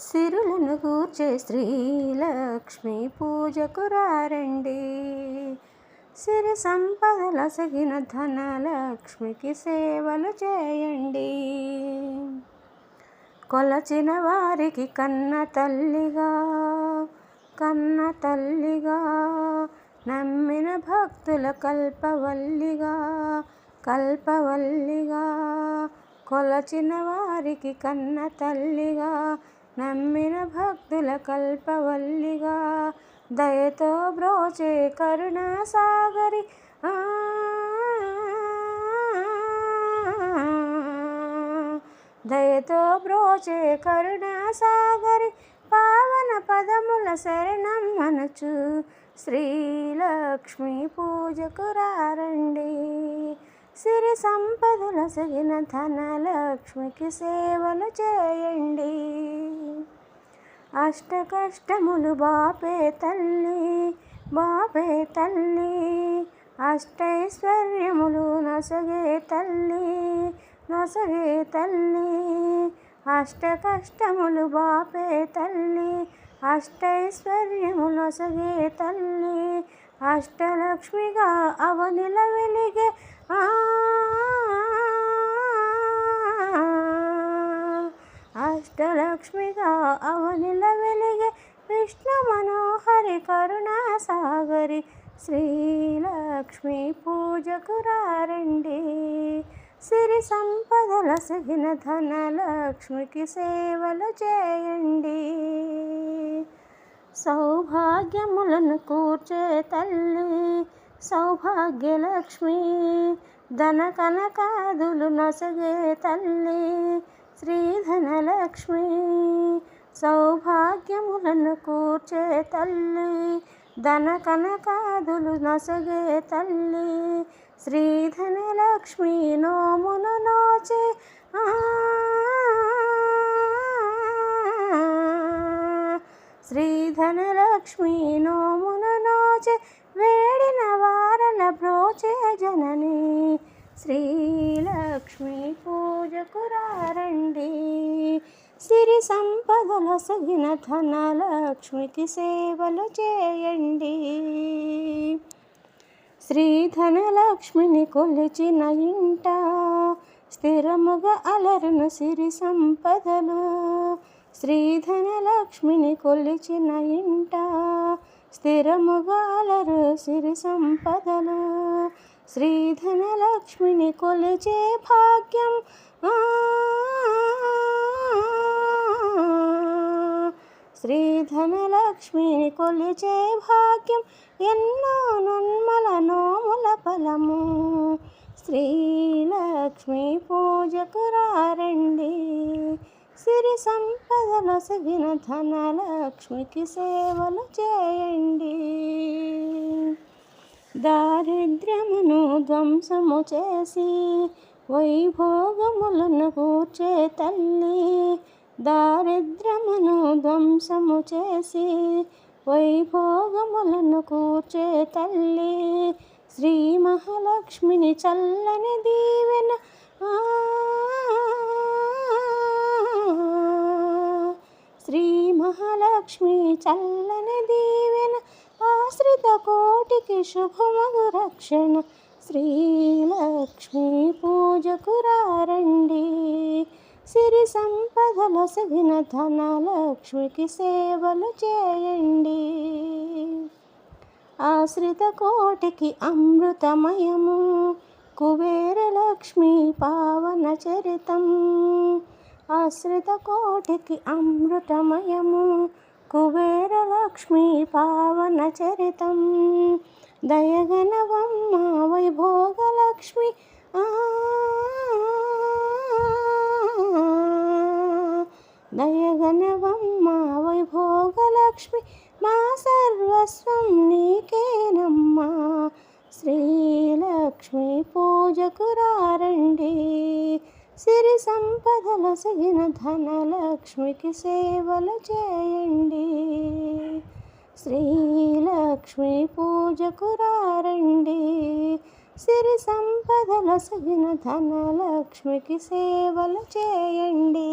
సిరులను కూర్చే శ్రీలక్ష్మి పూజకు రారండి. సిరి సంపదలసగిన ధనలక్ష్మికి సేవలు చేయండి. కొలచిన వారికి కన్న తల్లిగా నమ్మిన భక్తుల కల్పవల్లిగా కొలచిన వారికి కన్న తల్లిగా నమ్మిన భక్తుల కల్పవల్లిగా దయతో బ్రోచే కరుణా సాగరి దయతో బ్రోచే కరుణా సాగరి పావన పదముల శరణం మనచు శ్రీలక్ష్మి పూజకు రారండి. సిరి సంపదలసగిన ధనలక్ష్మికి సేవలు చేయండి. అష్ట కష్టములు బాపే తల్లి అష్టైశ్వర్యములు నొసగే తల్లి అష్ట కష్టములు బాపే తల్లి అష్టైశ్వర్యములు నొసగే తల్లి అష్టలక్ష్మిగా అవనిల వెలిగే అష్టలక్ష్మిగా అవనిల వెలిగే విష్ణు మనోహరి కరుణా సాగరి శ్రీలక్ష్మి పూజకు రారండి. సిరి సంపదలసగిన ధనలక్ష్మికి సేవలు చేయండి. సౌభాగ్యములను కూర్చే తల్లి సౌభాగ్యలక్ష్మి ధన కనకాదులు నొసగే తల్లి శ్రీధనలక్ష్మి. సౌభాగ్యములను కూర్చే తల్లి ధన కనకాదులు నొసగే తల్లి శ్రీధనలక్ష్మి. నోమును నోచే శ్రీధనలక్ష్మి నోమును నోచే వేడిన వారల బ్రోచే జనని శ్రీలక్ష్మి పూజకు రారండి. సిరి సంపదలసగిన ధనలక్ష్మికి సేవలు చేయండి. శ్రీధనలక్ష్మిని కొలిచిన ఇంట స్థిరముగా అలరును సిరి సంపదలు. శ్రీధనలక్ష్మిని కొలిచిన ఇంట స్థిరముగా అలరు సిరి సంపదలు. శ్రీధనలక్ష్మిని కొలిచే భాగ్యం శ్రీధనలక్ష్మిని కొలిచే భాగ్యం ఎన్నో నన్మల నోముల ఫలము శ్రీలక్ష్మి పూజకు రారండి. సిరి సంపదలసగిన ధనలక్ష్మికి సేవలు చేయండి. దారిద్ర్యమును ధ్వంసము చేసి వైభోగములను కూర్చే తల్లి దారిద్ర్యమును ధ్వంసము చేసి వైభోగములను కూర్చే తల్లి శ్రీ మహాలక్ష్మిని చల్లని దీవెన శ్రీ మహాలక్ష్మి చల్లని దీవెన ఆశ్రిత కోటికి శుభమగు రక్షణ శ్రీలక్ష్మి పూజకు రారండి. సిరి సంపదలసగిన ధనలక్ష్మికి సేవలు చేయండి. ఆశ్రిత కోటికి అమృతమయము కుబేరలక్ష్మి పావన చరితం. ఆశ్రిత కోటికి అమృతమయము కుబేరలక్ష్మి పావన చరితం. దయగనవమ్మ వైభోగలక్ష్మి దయగనవమ్మ వైభోగలక్ష్మి మా సర్వస్వం నీకేనమ్మా శ్రీలక్ష్మి పూజకు రారండి. సిరి సంపదలసగిన ధనలక్ష్మికి సేవలు చేయండి. శ్రీలక్ష్మి పూజకు రారండి. సిరి సంపదలసగిన ధనలక్ష్మికి సేవలు చేయండి.